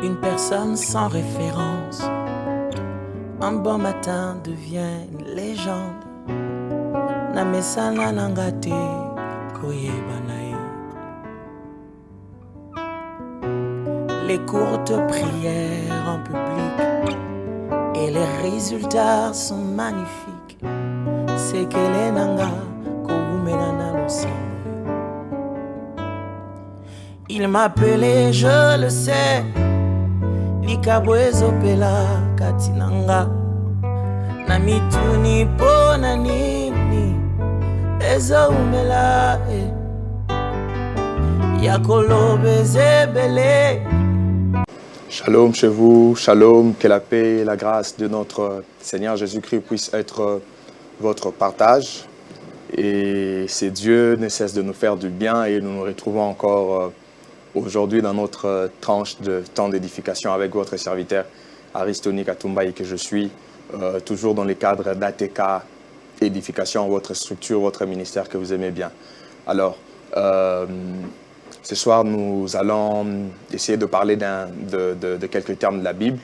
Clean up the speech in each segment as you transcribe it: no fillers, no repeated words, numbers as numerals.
Une personne sans référence, un bon matin devient une légende. Namesana nangate koyebanae. Les courtes prières en public et les résultats sont magnifiques. C'est qu'elle est nanga koumenana l'ensemble. Il m'appelait, je le sais. Likabwezo pela katinanga Namituni pona nini Ezo umela Yakolobe zebele. Shalom chez vous, shalom, que la paix et la grâce de notre Seigneur Jésus-Christ puissent être votre partage. Et c'est Dieu ne cesse de nous faire du bien et nous nous retrouvons encore aujourd'hui dans notre tranche de temps d'édification avec votre serviteur Aristoni Katumbaï que je suis, toujours dans le cadre d'ATK Édification, votre structure, votre ministère que vous aimez bien. Alors, ce soir, nous allons essayer de parler de quelques termes de la Bible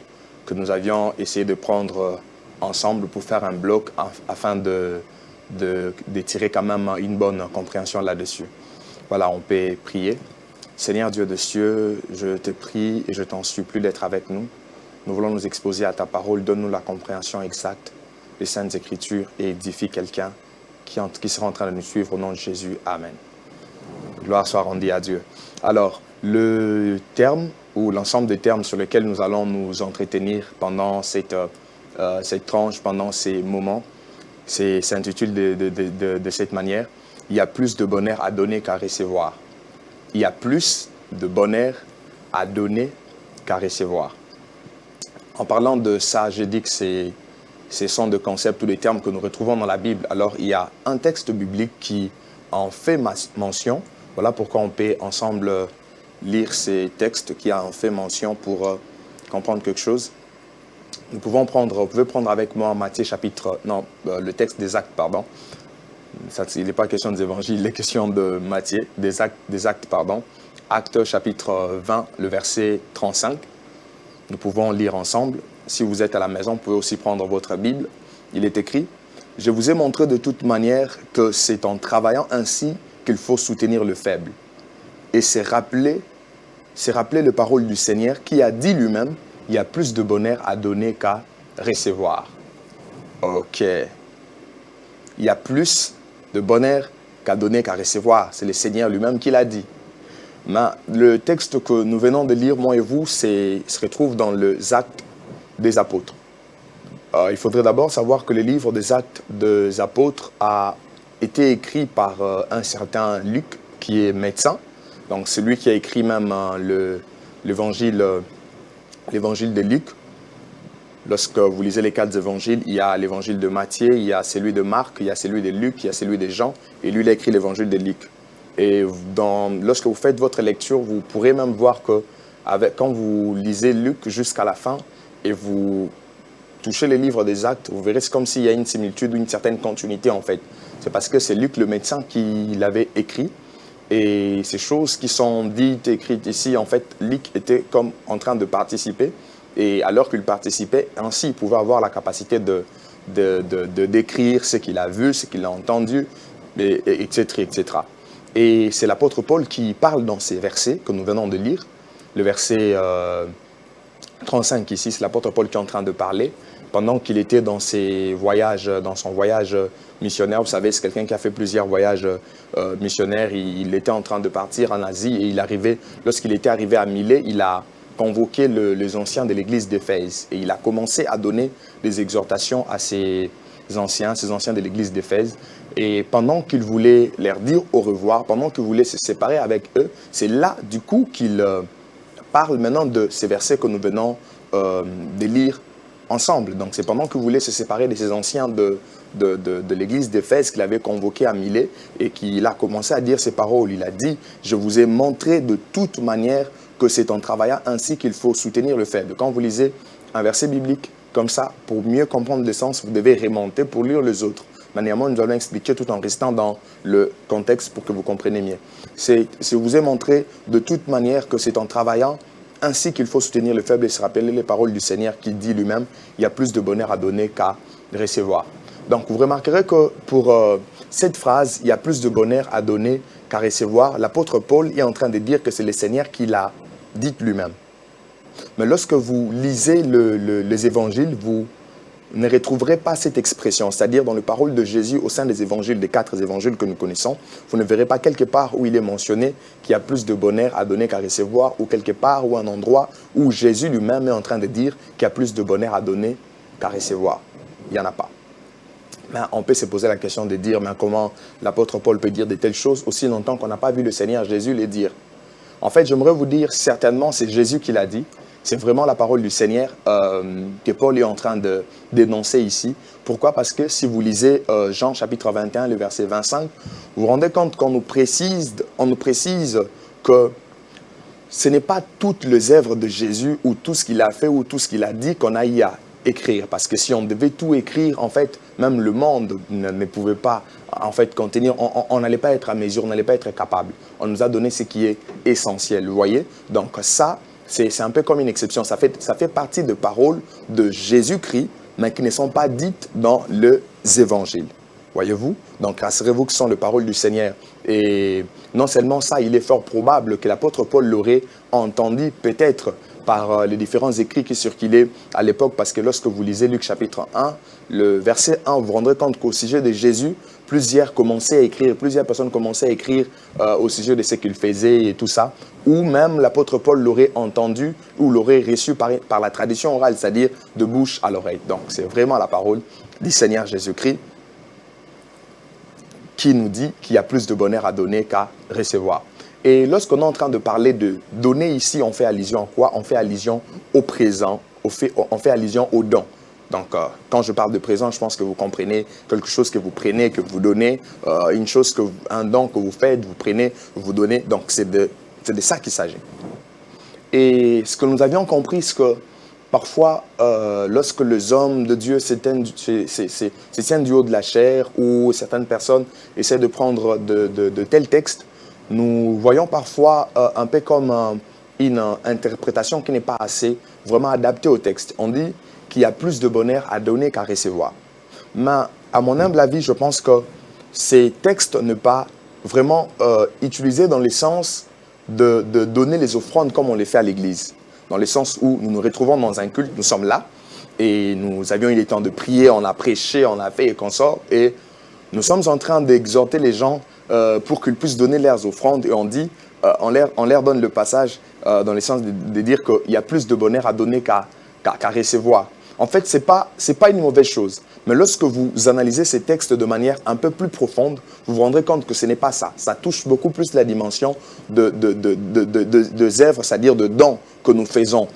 que nous avions essayé de prendre ensemble pour faire un bloc afin de tirer quand même une bonne compréhension là-dessus. Voilà, on peut prier. Seigneur Dieu de cieux, je te prie et je t'en supplie d'être avec nous. Nous voulons nous exposer à ta parole. Donne-nous la compréhension exacte des Saintes Écritures et édifie quelqu'un qui sera en train de nous suivre au nom de Jésus. Amen. Gloire soit rendue à Dieu. Alors, le terme ou l'ensemble des termes sur lesquels nous allons nous entretenir pendant cette tranche, pendant ces moments, s'intitule de cette manière. Il y a plus de bonheur à donner qu'à recevoir. Il y a plus de bonheur à donner qu'à recevoir. En parlant de ça, j'ai dit que ce sont des concepts ou des termes que nous retrouvons dans la Bible. Alors, il y a un texte biblique qui en fait mention. Voilà pourquoi on peut ensemble lire ces textes qui en fait mention pour comprendre quelque chose. Vous pouvez prendre avec moi Matthieu le texte des Actes, pardon. Ça, il n'est pas question des évangiles, il est question de Matthieu, des actes, pardon. Actes chapitre 20, le verset 35. Nous pouvons lire ensemble. Si vous êtes à la maison, vous pouvez aussi prendre votre Bible. Il est écrit: « Je vous ai montré de toute manière que c'est en travaillant ainsi qu'il faut soutenir le faible. » Et c'est rappeler les paroles du Seigneur qui a dit lui-même: « Il y a plus de bonheur à donner qu'à recevoir. » Ok. Il y a plus de bonheur qu'à donner qu'à recevoir. C'est le Seigneur lui-même qui l'a dit. Mais le texte que nous venons de lire, moi et vous, se retrouve dans les Actes des Apôtres. Il faudrait d'abord savoir que le livre des Actes des Apôtres a été écrit par un certain Luc, qui est médecin. Donc, c'est lui qui a écrit même l'évangile de Luc. Lorsque vous lisez les 4 évangiles, il y a l'évangile de Matthieu, il y a celui de Marc, il y a celui de Luc, il y a celui de Jean, et lui, il a écrit l'évangile de Luc. Et lorsque vous faites votre lecture, vous pourrez même voir que quand vous lisez Luc jusqu'à la fin, et vous touchez les livres des Actes, vous verrez, c'est comme s'il y a une similitude ou une certaine continuité en fait. C'est parce que c'est Luc le médecin qui l'avait écrit. Et ces choses qui sont dites, écrites ici, en fait, Luc était comme en train de participer. Et alors qu'il participait, ainsi il pouvait avoir la capacité de décrire ce qu'il a vu, ce qu'il a entendu, etc., etc. Et c'est l'apôtre Paul qui parle dans ces versets que nous venons de lire. Le verset 35 ici, c'est l'apôtre Paul qui est en train de parler. Pendant qu'il était dans son voyage missionnaire, vous savez, c'est quelqu'un qui a fait plusieurs voyages missionnaires. Il était en train de partir en Asie et lorsqu'il était arrivé à Milet, il a convoqué les anciens de l'église d'Éphèse. Et il a commencé à donner des exhortations à ces anciens de l'église d'Éphèse. Et pendant qu'il voulait leur dire au revoir, pendant qu'il voulait se séparer avec eux, c'est là, du coup, qu'il parle maintenant de ces versets que nous venons de lire ensemble. Donc, c'est pendant qu'il voulait se séparer de ces anciens de l'église d'Éphèse qu'il avait convoqué à Milet et qu'il a commencé à dire ces paroles. Il a dit: « Je vous ai montré de toute manière que c'est en travaillant ainsi qu'il faut soutenir le faible. » Quand vous lisez un verset biblique comme ça, pour mieux comprendre le sens, vous devez remonter pour lire les autres. Manièrement, nous allons expliquer tout en restant dans le contexte pour que vous compreniez mieux. Je vous ai montré de toute manière que c'est en travaillant ainsi qu'il faut soutenir le faible et se rappeler les paroles du Seigneur qui dit lui-même, il y a plus de bonheur à donner qu'à recevoir. Donc, vous remarquerez que pour cette phrase, il y a plus de bonheur à donner qu'à recevoir, l'apôtre Paul est en train de dire que c'est le Seigneur qui l'a dit lui-même. Mais lorsque vous lisez les évangiles, vous ne retrouverez pas cette expression, c'est-à-dire dans les paroles de Jésus au sein des évangiles, des 4 évangiles que nous connaissons, vous ne verrez pas quelque part où il est mentionné qu'il y a plus de bonheur à donner qu'à recevoir, ou quelque part ou un endroit où Jésus lui-même est en train de dire qu'il y a plus de bonheur à donner qu'à recevoir. Il n'y en a pas. Mais on peut se poser la question de dire, mais comment l'apôtre Paul peut dire de telles choses aussi longtemps qu'on n'a pas vu le Seigneur Jésus les dire? En fait, j'aimerais vous dire, certainement, c'est Jésus qui l'a dit. C'est vraiment la parole du Seigneur que Paul est en train de dénoncer ici. Pourquoi? Parce que si vous lisez Jean chapitre 21, le verset 25, vous vous rendez compte qu'on nous précise que ce n'est pas toutes les œuvres de Jésus ou tout ce qu'il a fait ou tout ce qu'il a dit qu'on a eu à écrire. Parce que si on devait tout écrire, en fait, même le monde ne pouvait pas en fait contenir, on n'allait pas être à mesure, on n'allait pas être capable. On nous a donné ce qui est essentiel, vous voyez? Donc ça, c'est un peu comme une exception. Ça fait partie de paroles de Jésus-Christ, mais qui ne sont pas dites dans les évangiles. Voyez-vous? Donc, rassurez-vous que ce sont les paroles du Seigneur. Et non seulement ça, il est fort probable que l'apôtre Paul l'aurait entendu peut-être par les différents écrits qui circulaient à l'époque, parce que lorsque vous lisez Luc chapitre 1, le verset 1, vous vous rendrez compte qu'au sujet de Jésus, plusieurs personnes commençaient à écrire au sujet de ce qu'il faisait et tout ça, ou même l'apôtre Paul l'aurait entendu ou l'aurait reçu par la tradition orale, c'est-à-dire de bouche à l'oreille. Donc c'est vraiment la parole du Seigneur Jésus-Christ qui nous dit qu'il y a plus de bonheur à donner qu'à recevoir. Et lorsqu'on est en train de parler de donner ici, on fait allusion à quoi? On fait allusion au présent, on fait allusion au don. Donc, quand je parle de présent, je pense que vous comprenez quelque chose que vous prenez, que vous donnez, un don que vous faites, vous prenez, vous donnez. Donc, c'est de ça qu'il s'agit. Et ce que nous avions compris, c'est que parfois, lorsque les hommes de Dieu se tiennent du haut de la chair ou certaines personnes essaient de prendre de tels textes, nous voyons parfois un peu comme une interprétation qui n'est pas assez vraiment adaptée au texte. On dit qu'il y a plus de bonheur à donner qu'à recevoir. Mais à mon humble avis, je pense que ces textes ne sont pas vraiment utilisés dans le sens de donner les offrandes comme on les fait à l'église. Dans le sens où nous nous retrouvons dans un culte, nous sommes là, et nous avions eu le temps de prier, on a prêché, on a fait et qu'on sort, et nous sommes en train d'exhorter les gens pour qu'ils puissent donner leurs offrandes, et on dit, on leur donne le passage dans le sens de dire qu'il y a plus de bonheur à donner qu'à recevoir. En fait, ce n'est pas une mauvaise chose. Mais lorsque vous analysez ces textes de manière un peu plus profonde, vous vous rendrez compte que ce n'est pas ça. Ça touche beaucoup plus la dimension de œuvres, c'est-à-dire de dons que nous faisons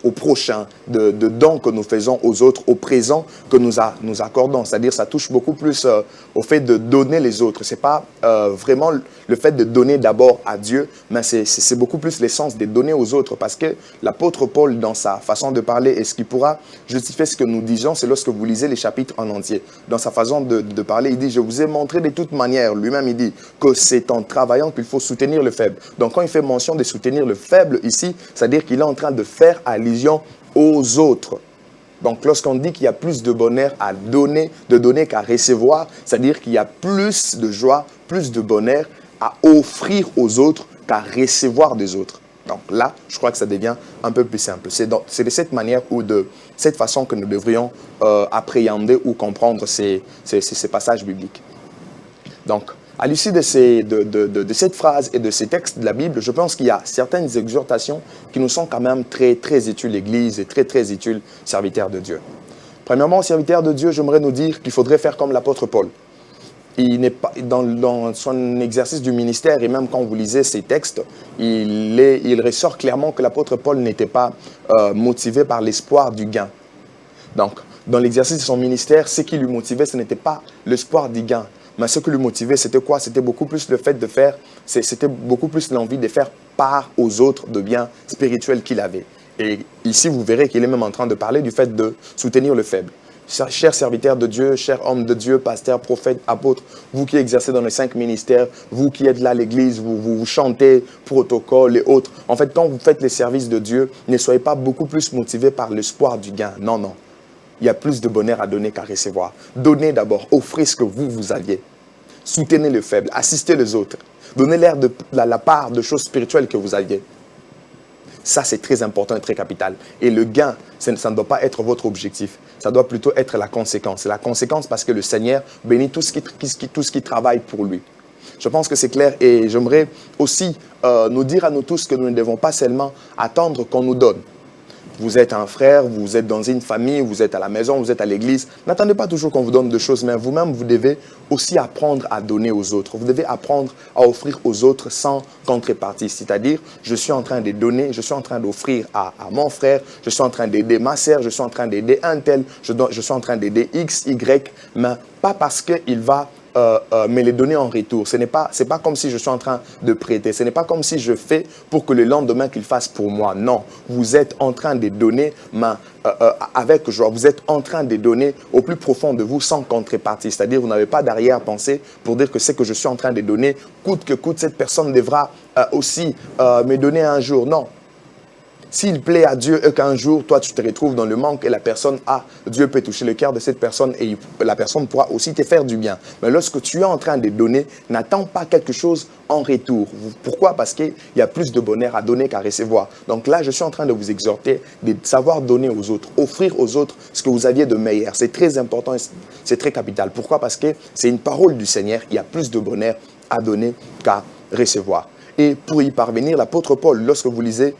au prochain, de dons que nous faisons aux autres, au présent que nous accordons. C'est-à-dire ça touche beaucoup plus au fait de donner les autres. Ce n'est pas vraiment le fait de donner d'abord à Dieu, mais c'est beaucoup plus l'essence de donner aux autres. Parce que l'apôtre Paul, dans sa façon de parler, et ce qui pourra justifier ce que nous disons, c'est lorsque vous lisez les chapitres en entier. Dans sa façon de parler, il dit « Je vous ai montré de toute manière », lui-même il dit que c'est en travaillant qu'il faut soutenir le faible. Donc quand il fait mention de soutenir le faible ici, c'est-à-dire qu'il est en train de faire allusion aux autres. Donc, lorsqu'on dit qu'il y a plus de bonheur à donner, de donner qu'à recevoir, c'est-à-dire qu'il y a plus de joie, plus de bonheur à offrir aux autres qu'à recevoir des autres. Donc là, je crois que ça devient un peu plus simple. C'est de cette manière ou de cette façon que nous devrions appréhender ou comprendre ces passages bibliques. Donc, à l'issue de cette phrase et de ces textes de la Bible, je pense qu'il y a certaines exhortations qui nous sont quand même très, très utiles, l'Église, et très, très utiles, serviteurs de Dieu. Premièrement, serviteurs de Dieu, j'aimerais nous dire qu'il faudrait faire comme l'apôtre Paul. Il n'est pas, dans son exercice du ministère, et même quand vous lisez ces textes, il ressort clairement que l'apôtre Paul n'était pas motivé par l'espoir du gain. Donc, dans l'exercice de son ministère, ce qui lui motivait, ce n'était pas l'espoir du gain. Mais ce qui lui motivait, c'était quoi? C'était beaucoup plus le fait de faire, c'était beaucoup plus l'envie de faire part aux autres de biens spirituels qu'il avait. Et ici, vous verrez qu'il est même en train de parler du fait de soutenir le faible. Chers serviteurs de Dieu, chers hommes de Dieu, pasteurs, prophètes, apôtres, vous qui exercez dans les 5 ministères, vous qui êtes là à l'église, vous chantez, protocole et autres. En fait, quand vous faites les services de Dieu, ne soyez pas beaucoup plus motivés par l'espoir du gain. Non, non. Il y a plus de bonheur à donner qu'à recevoir. Donnez d'abord, offrez ce que vous aviez. Soutenez les faibles, assistez les autres. Donnez-leur la part de choses spirituelles que vous aviez. Ça, c'est très important et très capital. Et le gain, ça ne doit pas être votre objectif. Ça doit plutôt être la conséquence. C'est la conséquence parce que le Seigneur bénit tout ce qui travaille pour lui. Je pense que c'est clair et j'aimerais aussi nous dire à nous tous que nous ne devons pas seulement attendre qu'on nous donne. Vous êtes un frère, vous êtes dans une famille, vous êtes à la maison, vous êtes à l'église. N'attendez pas toujours qu'on vous donne des choses, mais vous-même, vous devez aussi apprendre à donner aux autres. Vous devez apprendre à offrir aux autres sans contrepartie. C'est-à-dire, je suis en train de donner, je suis en train d'offrir à mon frère, je suis en train d'aider ma sœur, je suis en train d'aider un tel, je suis en train d'aider X, Y, mais pas parce qu'il va me les donner en retour. C'est pas comme si je suis en train de prêter. Ce n'est pas comme si je fais pour que le lendemain qu'il fasse pour moi. Non, vous êtes en train de donner avec joie. Vous êtes en train de donner au plus profond de vous sans contrepartie. C'est-à-dire vous n'avez pas d'arrière-pensée pour dire que ce que je suis en train de donner, coûte que coûte, cette personne devra aussi me donner un jour. Non. S'il plaît à Dieu et qu'un jour, toi, tu te retrouves dans le manque et la personne Dieu peut toucher le cœur de cette personne et la personne pourra aussi te faire du bien. Mais lorsque tu es en train de donner, n'attends pas quelque chose en retour. Pourquoi? Parce qu'il y a plus de bonheur à donner qu'à recevoir. Donc là, je suis en train de vous exhorter de savoir donner aux autres, offrir aux autres ce que vous aviez de meilleur. C'est très important et c'est très capital. Pourquoi? Parce que c'est une parole du Seigneur. Il y a plus de bonheur à donner qu'à recevoir. Et pour y parvenir, l'apôtre Paul, lorsque vous lisez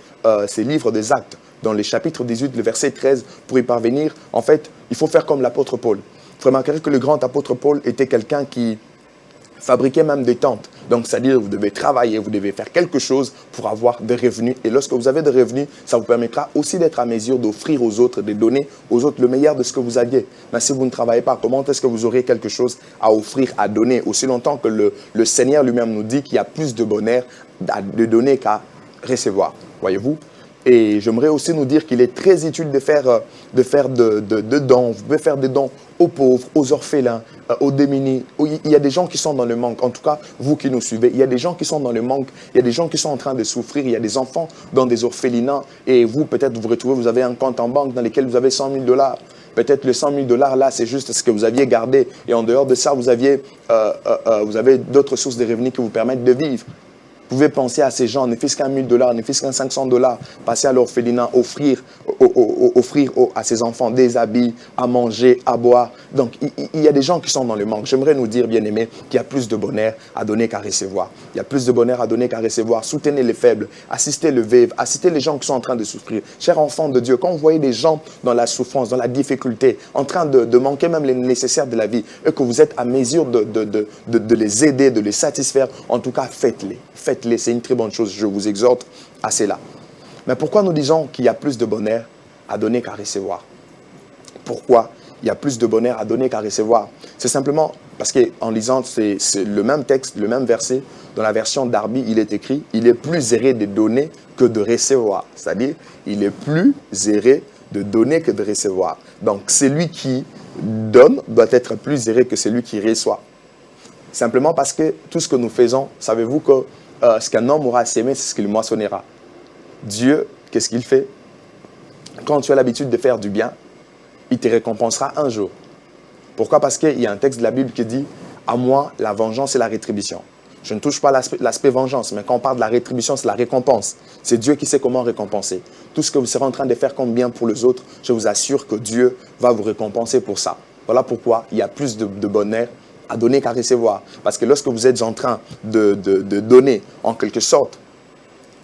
ses livres des Actes, dans les chapitres 18, le verset 13, pour y parvenir, en fait, il faut faire comme l'apôtre Paul. Vous remarquerez que le grand apôtre Paul était quelqu'un qui fabriquait même des tentes. Donc, c'est-à-dire, vous devez travailler, vous devez faire quelque chose pour avoir des revenus. Et lorsque vous avez des revenus, ça vous permettra aussi d'être à mesure d'offrir aux autres, de donner aux autres le meilleur de ce que vous aviez. Mais si vous ne travaillez pas, comment est-ce que vous aurez quelque chose à offrir, à donner? Aussi longtemps que le Seigneur lui-même nous dit qu'il y a plus de bonheur de donner qu'à recevoir. Voyez-vous? Et j'aimerais aussi nous dire qu'il est très utile de faire de dons. Vous pouvez faire des dons aux pauvres, aux orphelins, aux démunis. Il y a des gens qui sont dans le manque. En tout cas, vous qui nous suivez, il y a des gens qui sont dans le manque. Il y a des gens qui sont en train de souffrir. Il y a des enfants dans des orphelinats. Et vous, peut-être, vous vous retrouvez, vous avez un compte en banque dans lequel vous avez 100 000 $. Peut-être les 100 000 $ là, c'est juste ce que vous aviez gardé. Et en dehors de ça, vous avez d'autres sources de revenus qui vous permettent de vivre. Vous pouvez penser à ces gens, ne fût-ce qu'un 1 000 $, ne fût-ce qu'un 500 $, passer à l'orphelinat, offrir à ces enfants des habits, à manger, à boire. Donc, il y a des gens qui sont dans le manque. J'aimerais nous dire, bien-aimés, qu'il y a plus de bonheur à donner qu'à recevoir. Il y a plus de bonheur à donner qu'à recevoir. Soutenez les faibles, assistez les veuves, assistez les gens qui sont en train de souffrir. Chers enfants de Dieu, quand vous voyez des gens dans la souffrance, dans la difficulté, en train de manquer même les nécessaires de la vie, et que vous êtes à mesure de les aider, de les satisfaire, en tout cas, faites-les. Faites-les, c'est une très bonne chose. Je vous exhorte à cela. Mais pourquoi nous disons qu'il y a plus de bonheur à donner qu'à recevoir? Pourquoi il y a plus de bonheur à donner qu'à recevoir? C'est simplement parce qu'en lisant c'est le même texte, le même verset, dans la version Darby, il est écrit « Il est plus heureux de donner que de recevoir ». C'est-à-dire, il est plus heureux de donner que de recevoir. Donc, celui qui donne doit être plus heureux que celui qui reçoit. Simplement parce que tout ce que nous faisons, savez-vous que ce qu'un homme aura sémé, c'est ce qu'il moissonnera. Dieu, qu'est-ce qu'il fait? Quand tu as l'habitude de faire du bien, il te récompensera un jour. Pourquoi? Parce qu'il y a un texte de la Bible qui dit « À moi, la vengeance et la rétribution ». Je ne touche pas l'aspect vengeance, mais quand on parle de la rétribution, c'est la récompense. C'est Dieu qui sait comment récompenser. Tout ce que vous serez en train de faire comme bien pour les autres, je vous assure que Dieu va vous récompenser pour ça. Voilà pourquoi il y a plus de bonheur à donner qu'à recevoir. Parce que lorsque vous êtes en train de donner, en quelque sorte,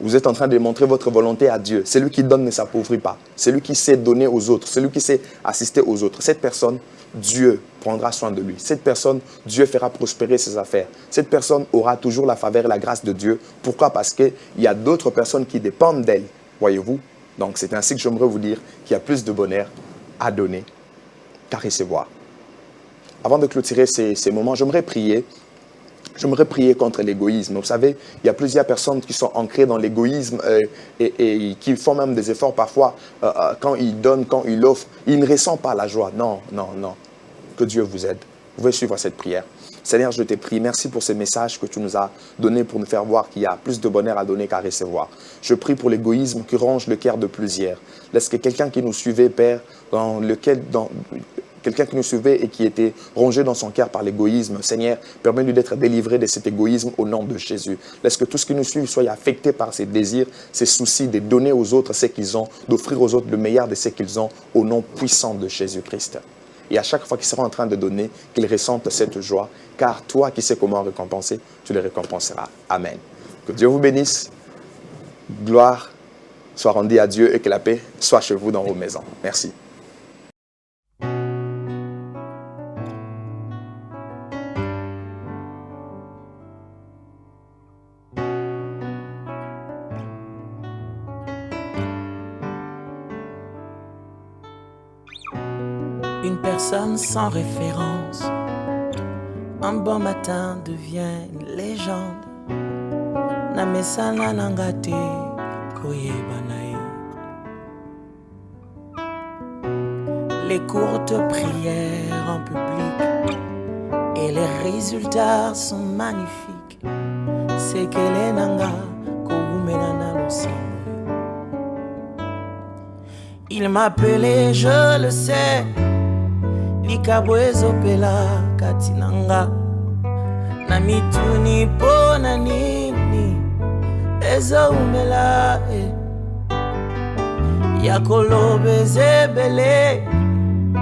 vous êtes en train de montrer votre volonté à Dieu. Celui qui donne ne s'appauvrit pas. Celui qui sait donner aux autres, celui qui sait assister aux autres. Cette personne, Dieu prendra soin de lui. Cette personne, Dieu fera prospérer ses affaires. Cette personne aura toujours la faveur et la grâce de Dieu. Pourquoi? Parce qu'il y a d'autres personnes qui dépendent d'elle. Voyez-vous? Donc c'est ainsi que j'aimerais vous dire qu'il y a plus de bonheur à donner qu'à recevoir. Avant de clôturer ces moments, j'aimerais prier. J'aimerais prier contre l'égoïsme. Vous savez, il y a plusieurs personnes qui sont ancrées dans l'égoïsme et qui font même des efforts parfois quand ils donnent, quand ils offrent. Ils ne ressentent pas la joie. Non, non, non. Que Dieu vous aide. Vous pouvez suivre cette prière. Seigneur, je te prie, merci pour ces messages que tu nous as donnés pour nous faire voir qu'il y a plus de bonheur à donner qu'à recevoir. Je prie pour l'égoïsme qui ronge le cœur de plusieurs. Laisse que quelqu'un qui nous suivait, Père, quelqu'un qui nous suivait et qui était rongé dans son cœur par l'égoïsme, Seigneur, permets-lui d'être délivré de cet égoïsme au nom de Jésus. Laisse que tout ce qui nous suit soit affecté par ses désirs, ses soucis, de donner aux autres ce qu'ils ont, d'offrir aux autres le meilleur de ce qu'ils ont, au nom puissant de Jésus-Christ. Et à chaque fois qu'ils seront en train de donner, qu'ils ressentent cette joie, car toi qui sais comment récompenser, tu les récompenseras. Amen. Que Dieu vous bénisse. Gloire soit rendue à Dieu et que la paix soit chez vous dans vos maisons. Merci. Une personne sans référence, un bon matin devient une légende. Namesana nangate koyebanae. Les courtes prières en public et les résultats sont magnifiques. C'est que les nanga koumenana l'ensemble. Il m'appelait, je le sais. Likabwezo pela katinanga na mituni pona nini ezo umela yakolobe zebele